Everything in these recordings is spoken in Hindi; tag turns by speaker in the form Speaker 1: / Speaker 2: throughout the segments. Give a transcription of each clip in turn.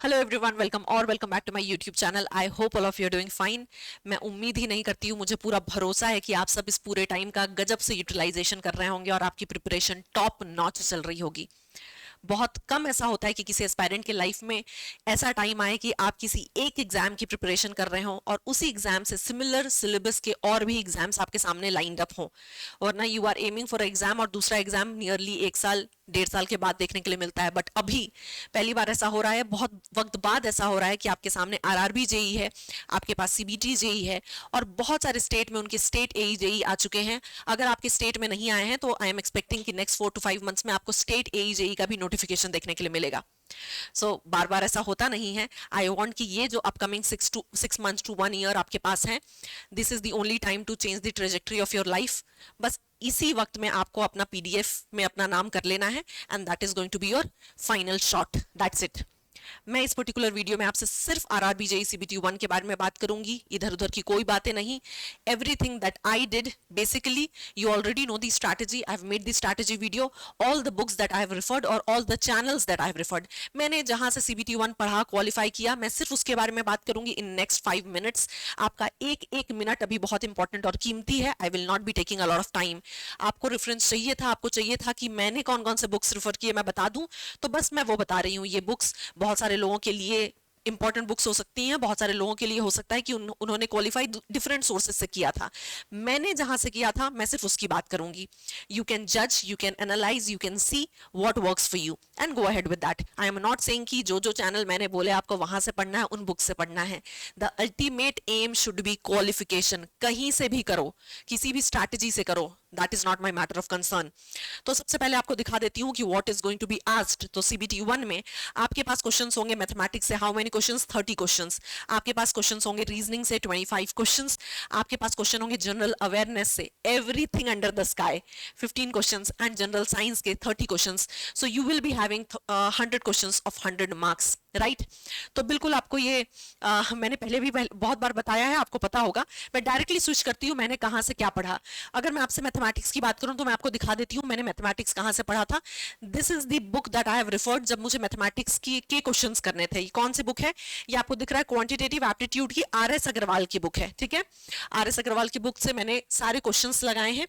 Speaker 1: Hello everyone, welcome back to my YouTube channel. I hope all of you are doing fine. मैं उम्मीद ही नहीं करती हूँ, मुझे पूरा भरोसा है कि आप सब इस पूरे टाइम का गजब से यूटिलाइजेशन कर रहे होंगे और आपकी प्रिपरेशन टॉप नॉच चल रही होगी। बहुत कम ऐसा होता है कि किसी एस्पायरेंट के लाइफ में ऐसा टाइम आए कि आप किसी एक एग्जाम की प्रिपरेशन कर रहे हो और उसी एग्जाम से सिमिलर सिलेबस के और भी एग्जाम्स आपके सामने लाइंड अप हो, वरना you are aiming for exam और दूसरा एग्जाम नियरली 1 साल 1.5 साल के बाद देखने के लिए मिलता है। बट अभी पहली बार ऐसा हो रहा है, बहुत वक्त बाद ऐसा हो रहा है कि आपके सामने आरआरबी जेई है, आपके पास सीबीटी जेई है और बहुत सारे स्टेट में उनके स्टेट एई जेई आ चुके हैं। अगर आपके स्टेट में नहीं आए हैं तो आई एम एक्सपेक्टिंग कि नेक्स्ट 4 to 5 मंथ्स में आपको स्टेट एई जेई का भी नोटिफिकेशन देखने के लिए मिलेगा। बार बार ऐसा होता नहीं है। आई वॉन्ट कि ये जो अपकमिंग 6 months to 1 year आपके पास है, this is the only time to change the trajectory of your life. बस इसी वक्त में आपको अपना पीडीएफ में अपना नाम कर लेना है and that is going to be your final shot. That's it. मैं इस पर्टिकुलर वीडियो में आपसे सिर्फ आरआरबी जेई सीबीटी 1 के बारे में बात करूंगी, इधर उधर की कोई बातें नहीं। Everything that I did, basically you already know the strategy. I have made the strategy video, all the books that I have referred और all the channels that I have referred. मैंने जहां से सीबीटी 1 पढ़ा, क्वालिफाई किया, मैं सिर्फ उसके बारे में बात करूंगी इन नेक्स्ट 5 मिनट्स। आपका एक एक मिनट अभी बहुत इंपॉर्टेंट और कीमती है। I will not be taking a lot of time. आपको रेफरेंस चाहिए था, आपको चाहिए था कि मैंने कौन कौन से बुक्स रेफर किए मैं बता दूं, तो बस मैं वो बता रही हूँ। ये बुक्स बहुत सारे लोगों के लिए इंपॉर्टेंट बुक्स हो सकती हैं, बहुत सारे लोगों के लिए हो सकता है कि उन्होंने क्वालिफाई डिफरेंट सोर्सेज से किया था। मैंने जहां से किया था मैं सिर्फ उसकी बात करूंगी। यू कैन जज, you can analyse, you can see what works for you and go ahead with that. I am not saying कि जो जो चैनल मैंने बोले आपको वहां से पढ़ना है, उन बुक से पढ़ना है। The ultimate aim should be qualification. कहीं से भी करो, किसी भी स्ट्रैटेजी से करो, that is not my matter of concern. तो सबसे पहले आपको दिखा देती हूँ कि what is going to be asked. तो सीबीटी 1 में आपके पास क्वेश्चंस होंगे मैथमेटिक्स से। How many questions? 30 क्वेश्चंस। आपके पास क्वेश्चंस होंगे रीजनिंग से 25 क्वेश्चंस। आपके पास क्वेश्चन होंगे जनरल अवेयरनेस से, everything under the sky 15 questions and general science के 30 questions. So you will be having 100 questions of 100 marks, right. तो बिल्कुल आपको ये मैंने पहले भी बहुत बार बताया है, आपको पता होगा। मैं डायरेक्टली स्विच करती हूँ, मैंने कहाँ से क्या पढ़ा। अगर मैं आपसे मैथमेटिक्स की बात करूँ तो मैं आपको दिखा देती हूँ मैंने मैथमेटिक्स कहाँ से पढ़ा था। This is the book that I have referred जब मुझे मैथमेटिक्स के क्वेश्चंस करने थे। कौन सी बुक है ये आपको दिख रहा है? क्वांटिटेटिव एप्टीट्यूड की आर.एस. अग्रवाल की बुक है, ठीक है। आर.एस. अग्रवाल की बुक से मैंने सारे क्वेश्चंस लगाए हैं।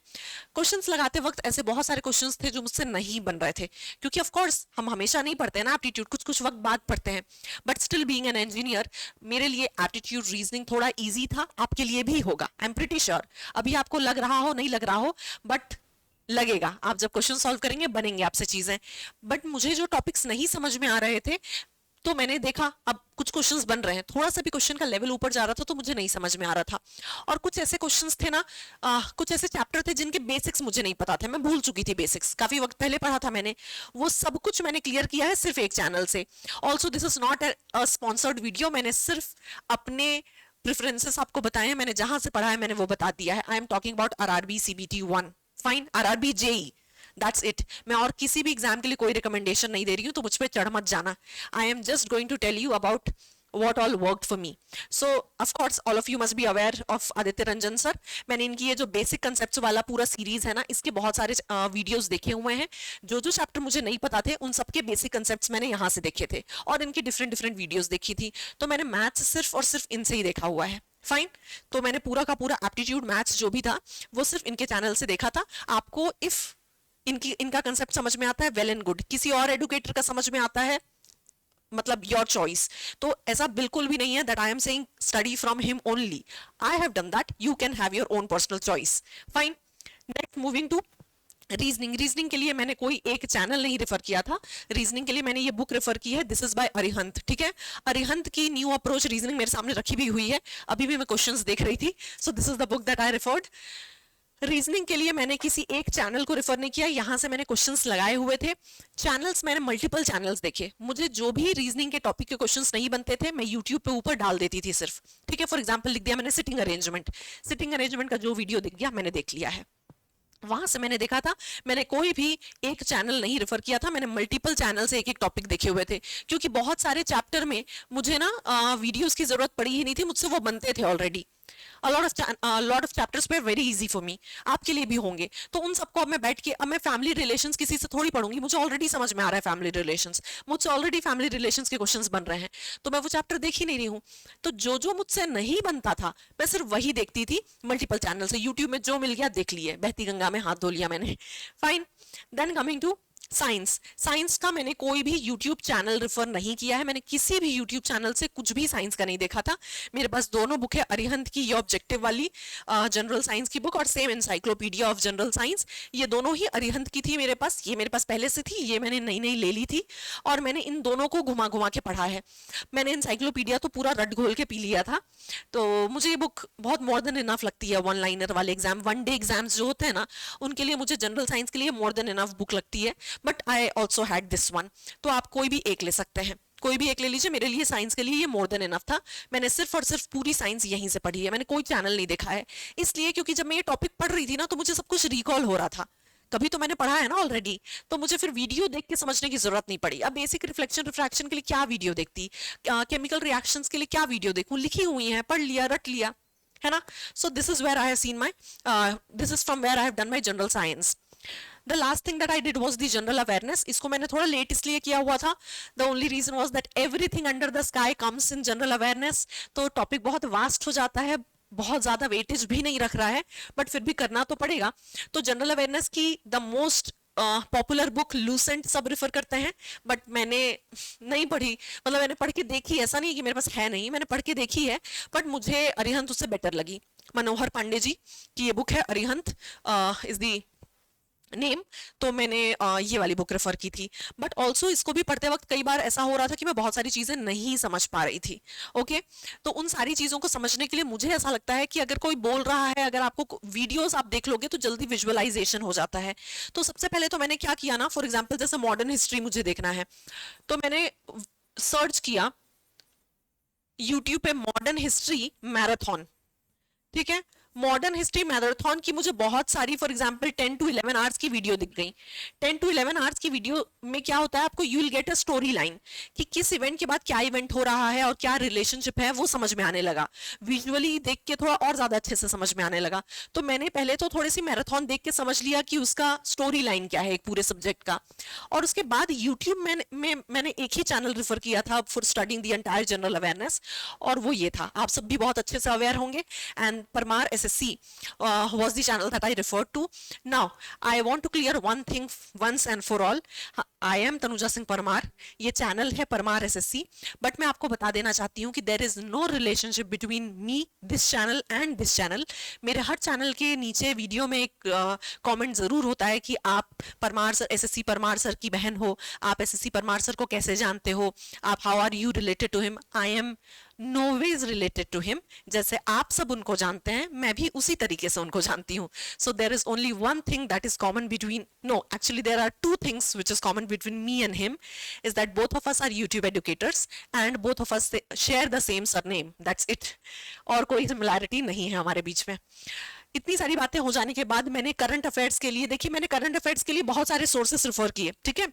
Speaker 1: क्वेश्चंस लगाते वक्त ऐसे बहुत सारे क्वेश्चंस थे जो मुझसे नहीं बन रहे थे, क्योंकि ऑफ कोर्स हम हमेशा नहीं पढ़ते ना एप्टीट्यूड, कुछ कुछ वक्त बाद पढ़ते हैं। But still being an engineer मेरे लिए एप्टीट्यूड रीजनिंग थोड़ा इजी था, आपके लिए भी होगा, आई एम प्रीटी श्योर। अभी आपको लग रहा हो, नहीं लग रहा हो, बट लगेगा। आप जब क्वेश्चन सॉल्व करेंगे बनेंगे आपसे चीजें। बट मुझे जो टॉपिक्स नहीं समझ में आ रहे थे तो मैंने देखा अब कुछ क्वेश्चंस बन रहे हैं, थोड़ा सा भी क्वेश्चन का लेवल ऊपर जा रहा था तो मुझे नहीं समझ में आ रहा था। और कुछ ऐसे क्वेश्चंस थे ना, कुछ ऐसे चैप्टर थे जिनके बेसिक्स मुझे नहीं पता थे, मैं भूल चुकी थी बेसिक्स, काफी वक्त पहले पढ़ा था मैंने। वो सब कुछ मैंने क्लियर किया है सिर्फ एक चैनल से। Also this is not a sponsored video, मैंने सिर्फ अपने प्रेफरेंसेस आपको बताए हैं, मैंने जहां से पढ़ा है मैंने वो बता दिया है। I am talking about RRB CBT 1, fine, RRB JE, that's it. मैं और किसी भी एग्जाम के लिए कोई रिकमेंडेशन नहीं दे रही हूँ, तो मुझ पर चढ़ मत जाना। I am just going to tell you about what all worked for me. So of course all of you must be aware of Aditya Ranjan sir. मैंने इनकी ये जो बेसिक कंसेप्ट्स वाला पूरा सीरीज है ना, इसके बहुत सारे वीडियोस देखे हुए हैं। जो जो चैप्टर मुझे नहीं पता थे उन सबके बेसिक कंसेप्ट्स मैंने यहाँ से देखे थे और इनकी डिफरेंट डिफरेंट वीडियोस देखी थी। तो मैंने मैथ्स सिर्फ और सिर्फ इनसे ही देखा हुआ है, फाइन। तो मैंने पूरा का पूरा एप्टीट्यूड मैथ्स जो भी था वो सिर्फ इनके चैनल से देखा था। आपको इफ इनका कंसेप्ट समझ में आता है, वेल एंड गुड। किसी और एडुकेटर का समझ में आता है, मतलब योर चॉइस। तो ऐसा बिल्कुल भी नहीं है that I am saying study from him only. I have done that, you can have your own personal choice, fine. Next moving to reasoning. Reasoning के लिए मैंने कोई एक चैनल नहीं रेफर किया था, रीजनिंग के लिए मैंने ये बुक रेफर की है, दिस इज बाय अरिहंत, ठीक है। अरिहंत की न्यू अप्रोच रीजनिंग मेरे सामने रखी भी हुई है, अभी भी मैं क्वेश्चंस देख रही थी। सो this is the book that I referred. Reasoning के लिए मैंने किसी एक चैनल को रेफर नहीं किया, यहां से मैंने क्वेश्चंस लगाए हुए थे। चैनल्स मैंने मल्टीपल चैनल्स देखे, मुझे जो भी रीजनिंग के टॉपिक के क्वेश्चंस नहीं बनते थे मैं यूट्यूब पे ऊपर डाल देती थी सिर्फ, ठीक है। फॉर एग्जांपल लिख दिया मैंने सिटिंग अरेंजमेंट, सिटिंग अरेंजमेंट का जो वीडियो दिख गया मैंने देख लिया है, वहां से मैंने देखा था। मैंने कोई भी एक चैनल नहीं रेफर किया था, मैंने मल्टीपल चैनल से एक एक टॉपिक देखे हुए थे, क्योंकि बहुत सारे चैप्टर में मुझे ना वीडियोस की जरूरत पड़ी ही नहीं थी, मुझसे वो बनते थे ऑलरेडी। लॉट ऑफ चैप्टर्स पे वेरी इजी फॉर मी, आपके लिए भी होंगे। तो उन सबको अब मैं बैठ के, अब मैं फैमिली रिलेशंस किसी से थोड़ी पढ़ूंगी, मुझे ऑलरेडी समझ में आ रहा है फैमिली रिलेशंस, मुझसे ऑलरेडी फैमिली रिलेशंस के क्वेश्चंस बन रहे हैं, तो मैं वो चैप्टर देख ही नहीं रही हूँ। तो जो जो मुझसे नहीं बनता था मैं सिर्फ वही देखती थी मल्टीपल चैनल से, यूट्यूब में जो मिल गया देख लिए, बहती गंगा में हाथ धो लिया मैंने, fine. Then coming to science, science का मैंने कोई भी यूट्यूब चैनल रेफर नहीं किया है, मैंने किसी भी यूट्यूब चैनल से कुछ भी साइंस का नहीं देखा था। मेरे पास दोनों बुक है, अरिहंत की ये ऑब्जेक्टिव वाली जनरल साइंस की बुक और same encyclopedia of general science, ये दोनों ही अरिहंत की थी मेरे पास, ये मेरे पास पहले से थी, ये मैंने नई नई ले ली थी और मैंने इन दोनों को घुमा घुमा के पढ़ा है। मैंने एनसाइक्लोपीडिया तो पूरा रट घोल के पी लिया था, तो मुझे ये बुक बहुत मोर देन इनफ लगती है। वन लाइनर वाले एग्जाम, वन डे एग्जाम्स जो होते हैं ना, उनके लिए मुझे जनरल साइंस के लिए मोर देन इनफ बुक लगती है, but I also had this one. तो आप कोई भी एक ले सकते हैं, कोई भी एक ले लीजिए, मेरे लिए साइंस के लिए ये मोर देन इनफ था। मैंने सिर्फ और सिर्फ पूरी साइंस यहीं से पढ़ी है, मैंने कोई चैनल नहीं देखा है, इसलिए क्योंकि जब मैं ये टॉपिक पढ़ रही थी ना तो मुझे सब कुछ रिकॉल हो रहा था, कभी तो मैंने पढ़ा है ना ऑलरेडी, तो मुझे फिर वीडियो देख के समझने की जरूरत नहीं पड़ी। अब बेसिक रिफ्लेक्शन रिफ्रैक्शन के लिए क्या वीडियो देखती, केमिकल रिएक्शंस के लिए क्या वीडियो देखूं, लिखी हुई है, पढ़ लिया, रट लिया, है ना। So this is where I have seen my, this is from where I have done my general science. The last thing that I did was the general awareness. इसको मैंने थोड़ा लेट इसलिए किया हुआ था, the only reason was that everything under the sky comes in general awareness. तो टॉपिक बहुत वास्ट हो जाता है, बहुत ज्यादा वेटेज भी नहीं रख रहा है, बट फिर भी करना तो पड़ेगा। तो जनरल अवेयरनेस की the most popular book Lucent सब रेफर करते हैं, बट मैंने नहीं पढ़ी, मतलब मैंने पढ़ के देखी, ऐसा नहीं कि मेरे पास है नहीं, मैंने पढ़ के देखी है, बट मुझे अरिहंत उससे बेटर लगी। मनोहर पांडे जी की ये बुक है अरिहंत इज दी नेम, तो मैंने ये वाली बुक रेफर की थी। बट ऑल्सो इसको भी पढ़ते वक्त कई बार ऐसा हो रहा था कि मैं बहुत सारी चीजें नहीं समझ पा रही थी। ओके, तो उन सारी चीजों को समझने के लिए मुझे ऐसा लगता है कि अगर कोई बोल रहा है, अगर आपको वीडियोस आप देख लोगे तो जल्दी विजुअलाइजेशन हो जाता है। तो सबसे पहले तो मैंने क्या किया ना, फॉर एग्जाम्पल जैसे मॉडर्न हिस्ट्री मुझे देखना है, तो मैंने सर्च किया यूट्यूब पे मॉडर्न हिस्ट्री मैराथन, ठीक है, मॉडर्न हिस्ट्री मैराथन की मुझे बहुत सारी, फॉर एग्जांपल 10 to 11 आवर्स की वीडियो दिख गई। 10 to 11 आवर्स की वीडियो में क्या होता है, आपको you will get a story line कि किस इवेंट के बाद क्या इवेंट हो रहा है और क्या रिलेशनशिप है, वो समझ में आने लगा। विजुअली देख के थोड़ा और ज्यादा अच्छे से समझ में आने लगा। तो मैंने पहले तो थोड़ी सी मैराथन देख के समझ लिया कि उसका स्टोरी लाइन क्या है एक पूरे सब्जेक्ट का, और उसके बाद यूट्यूब में मैंने एक ही चैनल रेफर किया था for studying the entire general awareness, और वो ये था, आप सब भी बहुत अच्छे से अवेयर होंगे, and Parmar SSC was the channel that I referred to. Now, I want to clear one thing once and for all. I am Tanuja Singh Parmar. ये चैनल है परमार SSC, बट मैं आपको बता देना चाहती हूँ कि there is no relationship between me, this channel and this channel. मेरे हर चैनल के नीचे वीडियो में एक कमेंट जरूर होता है कि आप Parmar sir, SSC Parmar sir की बहन हो, आप SSC परमार सर को कैसे जानते हो, आप how are you related to him. I am no ways related to him, जैसे आप सब उनको जानते हैं मैं भी उसी तरीके से उनको जानती हूँ। So there is only one thing that is common between, no actually there are two things which is common between me and him, is that both of us are YouTube educators and both of us share the same surname, that's it. और कोई सिमिलैरिटी नहीं है हमारे बीच में। इतनी सारी बातें हो जाने के बाद मैंने करंट अफेयर्स के लिए, देखिए मैंने करंट अफेयर्स के लिए बहुत सारे सोर्सेस रेफर किए, ठीक है।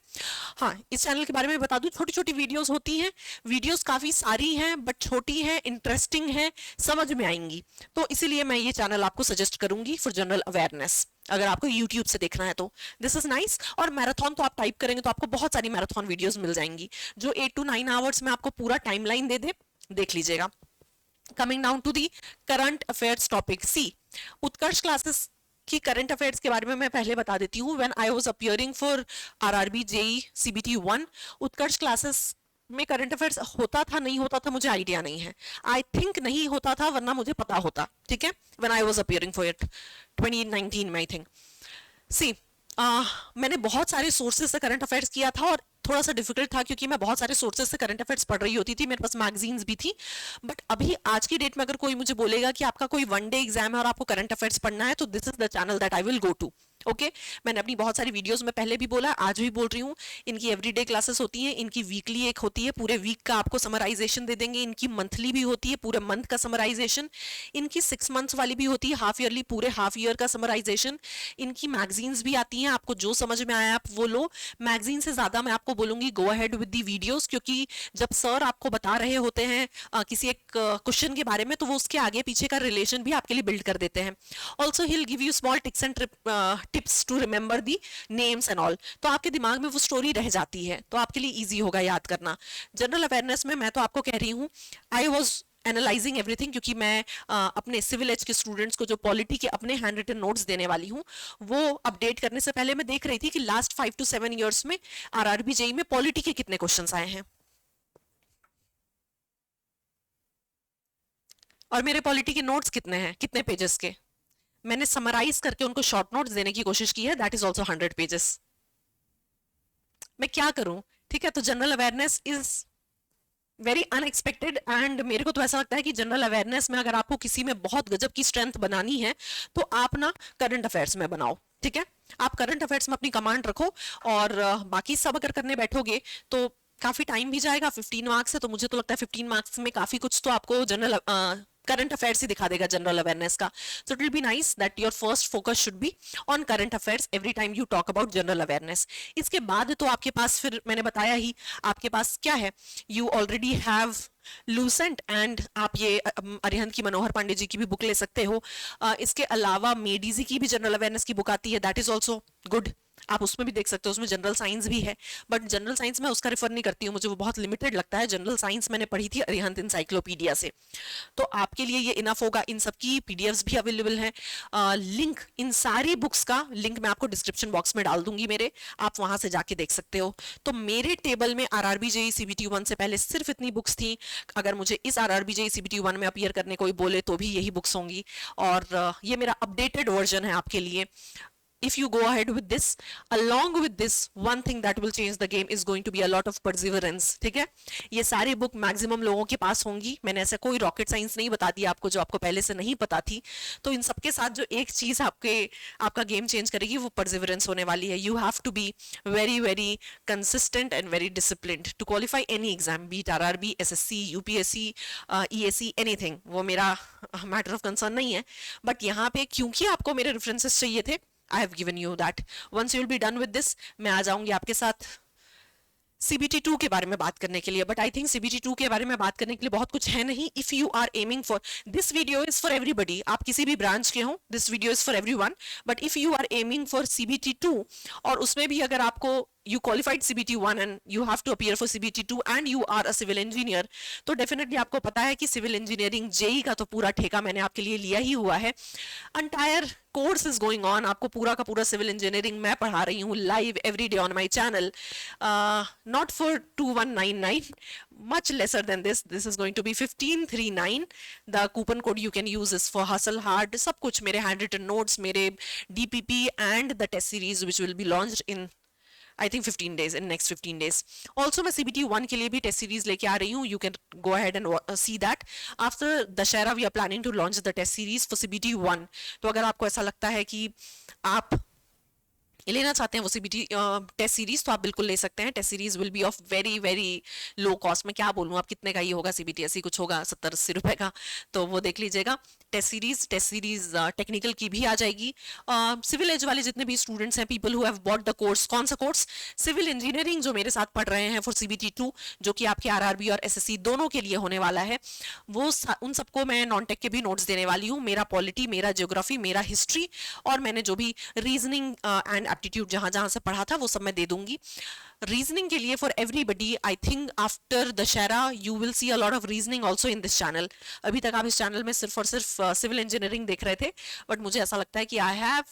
Speaker 1: हाँ, इस चैनल के बारे में बता दूं, छोटी छोटी वीडियोस होती हैं, वीडियोस काफी सारी हैं बट छोटी हैं, इंटरेस्टिंग है, समझ में आएंगी, तो इसीलिए मैं ये चैनल आपको सजेस्ट करूंगी फॉर जनरल अवेयरनेस, अगर आपको यूट्यूब से देखना है तो दिस इज नाइस। और मैराथन तो आप टाइप करेंगे तो आपको बहुत सारी मैराथन वीडियोस मिल जाएंगी जो 8 to 9 आवर्स में आपको पूरा टाइमलाइन दे दे, देख लीजिएगा। Coming down to the current affairs topic, see Utkarsh Classes की करंट अफेयर्स के बारे में मैं पहले बता देती हूँ। When I was appearing for RRB JEE CBT 1, Utkarsh Classes में करंट अफेयर्स होता था नहीं होता था मुझे आइडिया नहीं है, आई थिंक नहीं होता था वरना मुझे पता होता, ठीक है। When I was appearing for it 2019 में आई थिंक। सी मैंने बहुत सारे सोर्सेज से करंट अफेयर्स किया था और थोड़ा सा डिफिकल्ट था क्योंकि मैं बहुत सारे सोर्सेज से करंट अफेयर्स पढ़ रही होती थी, मेरे पास मैगजीन्स भी थी। बट अभी आज की डेट में अगर कोई मुझे बोलेगा कि आपका कोई वन डे एग्जाम है और आपको करंट अफेयर्स पढ़ना है, तो this is the channel that I will go to. Okay मैंने अपनी बहुत सारी वीडियोस में पहले भी बोला, आज भी बोल रही हूँ, इनकी एवरीडे क्लासेस होती हैं, इनकी वीकली एक होती है, पूरे वीक का आपको समराइजेशन दे देंगे, इनकी मंथली भी होती है, पूरे मंथ का समराइजेशन, इनकी 6 मंथ्स वाली भी होती है, हाफ ईयरली, पूरे हाफ ईयर का समराइजेशन, इनकी मैगजीन्स भी आती हैं, आपको जो समझ में आया आप वो लो। मैगजीन से ज्यादा मैं आपको बोलूंगी go ahead with the videos, क्योंकि जब सर आपको बता रहे होते हैं किसी एक क्वेश्चन के बारे में, तो वो उसके आगे पीछे का रिलेशन भी आपके लिए बिल्ड कर देते हैं। Also he will give you small tips and tips to remember the names and all, तो आपके दिमाग में वो स्टोरी रह जाती है, तो आपके लिए इजी होगा याद करना। जनरल अवेयरनेस में मैं तो आपको कह रही हूँ, आई वॉज एनालाइजिंग एवरीथिंग, क्योंकि मैं अपने सिविल एज के स्टूडेंट्स को जो पॉलिटी के अपने हैंड रिटन नोट्स देने वाली हूँ, वो अपडेट करने से पहले मैं देख रही थी कि लास्ट 5 to 7 ईयर्स में आरआरबी जेई में पॉलिटी के कितने क्वेश्चंस आए हैं, और मेरे पॉलिटी के नोट्स कितने हैं, कितने पेजेस के। मैंने समराइज करके उनको शॉर्ट नोट्स देने की कोशिश की है, दैट इज ऑल्सो 100 पेजेस। मैं क्या करूं, ठीक है। तो general awareness is very unexpected, and मेरे को तो ऐसा लगता है कि जनरल अवेयरनेस में अगर आपको किसी में बहुत गजब की स्ट्रेंथ बनानी है, तो आप ना करंट अफेयर्स में बनाओ, ठीक है। आप करंट अफेयर्स में अपनी कमांड रखो, और बाकी सब अगर करने बैठोगे तो काफी टाइम भी जाएगा। 15 मार्क्स है, तो मुझे तो लगता है 15 मार्क्स में काफी कुछ तो आपको जनरल करंट अफेयर्स ही दिखा देगा जनरल अवेयरनेस का। So it will be nice that your first focus should be on current affairs every time you talk about general awareness. इसके बाद तो आपके पास, फिर मैंने बताया ही, आपके पास क्या है, you already have Lucent, and आप ये अरिहंत की, मनोहर पांडे जी की भी बुक ले सकते हो। इसके अलावा मेडीजी की भी जनरल अवेयरनेस की बुक आती है, दैट इज ऑल्सो गुड, आप उसमें भी देख सकते हो, उसमें जनरल साइंस भी है, बट जनरल साइंस में उसका रेफर नहीं करती हूँ, मुझे वो बहुत लिमिटेड लगता है। जनरल साइंस मैंने पढ़ी थी अरिहंत इंसाइक्लोपीडिया से, तो आपके लिए ये इनफ होगा। इन सबकी पीडीएफ्स भी अवेलेबल हैं। लिंक इन सारी बुक्स का लिंक मैं आपको डिस्क्रिप्शन बॉक्स में डाल दूंगी मेरे, आप वहां से जाके देख सकते हो। तो मेरे टेबल में आरआरबी जेई सीबीटी 1 से पहले सिर्फ इतनी बुक्स थी। अगर मुझे इस आरआरबी जेई सीबीटी 1 में अपीयर करने कोई बोले तो भी यही बुक्स होंगी, और ये मेरा अपडेटेड वर्जन है आपके लिए। If you go ahead with this, along with this, one thing that will change the game is going to be a lot of perseverance, ठीक है। ये सारी बुक मैक्सिमम लोगों के पास होंगी, मैंने ऐसा कोई रॉकेट साइंस नहीं बता दिया आपको जो आपको पहले से नहीं पता थी। तो इन सबके साथ जो एक चीज आपका गेम चेंज करेगी, वो परसिवरेंस होने वाली है। You have to be very very consistent and very disciplined to qualify any exam, be it RRB, SSC, UPSC, EAC, anything, वो मेरा मैटर ऑफ कंसर्न नहीं है। बट यहाँ पे क्योंकि आपको मेरे रेफरेंसेस चाहिए थे, I have given you that. Once you will be done with this, मैं आ जाऊंगी आपके साथ CBT 2 के बारे में बात करने के लिए। बट आई थिंक CBT 2 के बारे में बात करने के लिए बहुत कुछ है नहीं। If you are aiming for, this video is for everybody, आप किसी भी ब्रांच के हो, this video is for everyone. But if you are aiming for CBT 2, और उसमें भी अगर आपको you qualified CBT 1 and you have to appear for CBT 2 and you are a civil engineer, तो डेफिनेटली आपको पता है कि सिविल इंजीनियरिंग जेई का तो पूरा ठेका मैंने आपके लिए लिया ही हुआ है। Entire course is going on, आपको पूरा का पूरा सिविल इंजीनियरिंग मैं पढ़ा रही हूँ live every day on my channel, not for 2199, much lesser than this. This is going to be 1539. The coupon code you can use is for hustle hard. सब कुछ मेरे handwritten notes, मेरे DPP and the test series which will be launched in I think 15 days, in next 15 days. Also मैं CBT 1 के लिए भी टेस्ट सीरीज लेके आ रही हूँ. You can go ahead and see that. After Dussehra we are planning to launch the test series for CBT 1. तो अगर आपको ऐसा लगता है कि आप लेना चाहते हैं वो CBT टेस्ट सीरीज, तो आप बिल्कुल ले सकते हैं. Test series will be of very very low cost. मैं क्या बोलूँ, आप कितने का ही होगा CBT, ऐसी कुछ होगा 70-80 रुपए का, तो वो देख लीजिएगा. टेस्ट सीरीज टेक्निकल की भी आ जाएगी. सिविल एज वाले जितने भी स्टूडेंट्स हैं, people who have bought the course, कौन सा कोर्स, सिविल इंजीनियरिंग, जो मेरे साथ पढ़ रहे हैं फॉर CBT 2, जो कि आपके RRB और SSC दोनों के लिए होने वाला है, वो उन सबको मैं नॉन टेक के भी नोट्स देने वाली हूँ. मेरा पॉलिटी, मेरा ज्योग्राफी, मेरा हिस्ट्री, और मैंने जो भी रीजनिंग एंड एप्टीट्यूड जहां जहां से पढ़ा था वो सब मैं दे दूंगी. रीजनिंग के लिए for everybody, I think after Dussehra you will see a lot of reasoning also in this channel. अभी तक आप इस चैनल में सिर्फ और सिर्फ सिविल इंजीनियरिंग देख रहे थे, बट मुझे ऐसा लगता है कि आई हैव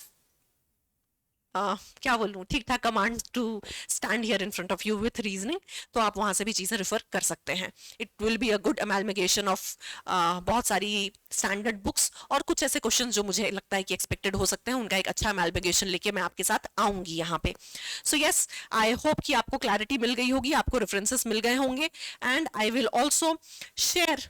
Speaker 1: क्या बोलूं, ठीक ठाक command to stand here in front of you with reasoning. तो आप वहां से भी चीजें रेफर कर सकते हैं. It will be a good amalgamation of बहुत सारी स्टैंडर्ड बुक्स और कुछ ऐसे क्वेश्चंस जो मुझे लगता है कि एक्सपेक्टेड हो सकते हैं, उनका एक अच्छा अमेलमेगेशन लेके मैं आपके साथ आऊंगी यहाँ पे. सो यस, आई होप कि आपको क्लैरिटी मिल गई होगी, आपको रेफरेंसेस मिल गए होंगे, and I will also share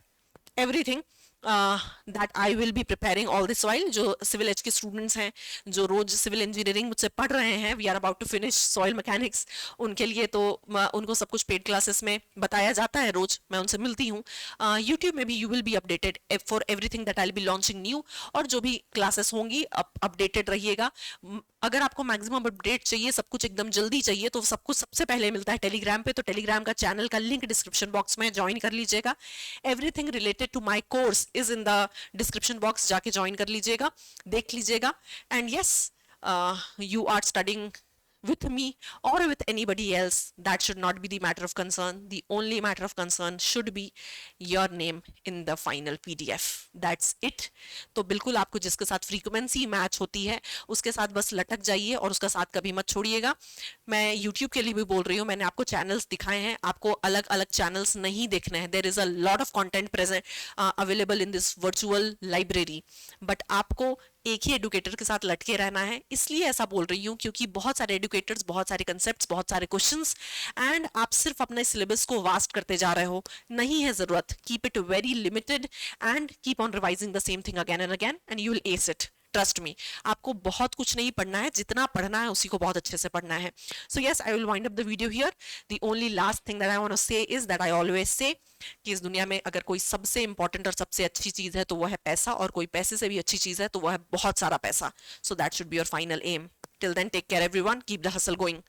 Speaker 1: everything that I will be preparing all this while. जो सिविल एज के स्टूडेंट्स हैं, जो रोज सिविल इंजीनियरिंग मुझसे पढ़ रहे हैं, we are about to finish soil mechanics, उनके लिए तो उनको सब कुछ पेड क्लासेस में बताया जाता है, रोज मैं उनसे मिलती हूँ। यूट्यूब में भी you will be updated for everything that I will be launching new, और जो भी क्लासेस होंगी अपडेटेड रहिएगा। अगर आपको मैक्सिमम अपडेट चाहिए, सब कुछ एकदम जल्दी चाहिए, तो सब कुछ सबसे पहले मिलता है टेलीग्राम पे। तो टेलीग्राम का चैनल का लिंक डिस्क्रिप्शन बॉक्स में ज्वाइन कर लीजिएगा। Everything related to my course is in the description box, जाके ज्वाइन कर लीजिएगा, देख लीजिएगा। And yes, you are studying with me or with anybody else, that should not be the matter of concern. The only matter of concern should be your name in the final PDF. That's it. तो बिल्कुल आपको जिसके साथ फ्रीक्वेंसी मैच होती है उसके साथ बस लटक जाइए और उसका साथ कभी मत छोड़िएगा। मैं YouTube के लिए भी बोल रही हूँ, मैंने आपको चैनल्स दिखाए हैं, आपको अलग अलग चैनल्स नहीं देखने हैं। There is a lot of content present available in this virtual library, but आपको एक ही एडुकेटर के साथ लटके रहना है। इसलिए ऐसा बोल रही हूँ क्योंकि बहुत सारे एडुकेटर्स, बहुत सारे कंसेप्ट्स, बहुत सारे क्वेश्चंस, एंड आप सिर्फ अपने सिलेबस को वास्ट करते जा रहे हो। नहीं है जरूरत। Keep it very limited and keep on revising the same thing again and again and you will S it. Trust me, आपको बहुत कुछ नहीं पढ़ना है, जितना पढ़ना है उसी को बहुत अच्छे से पढ़ना है। So yes, I will wind up the video here. The only last thing that I want to say is that I always say कि इस दुनिया में अगर कोई सबसे इंपॉर्टेंट और सबसे अच्छी चीज है तो वो है पैसा, और कोई पैसे से भी अच्छी चीज है तो वो है बहुत सारा पैसा। So that should be your final aim. Till then, take care everyone, keep the hustle going.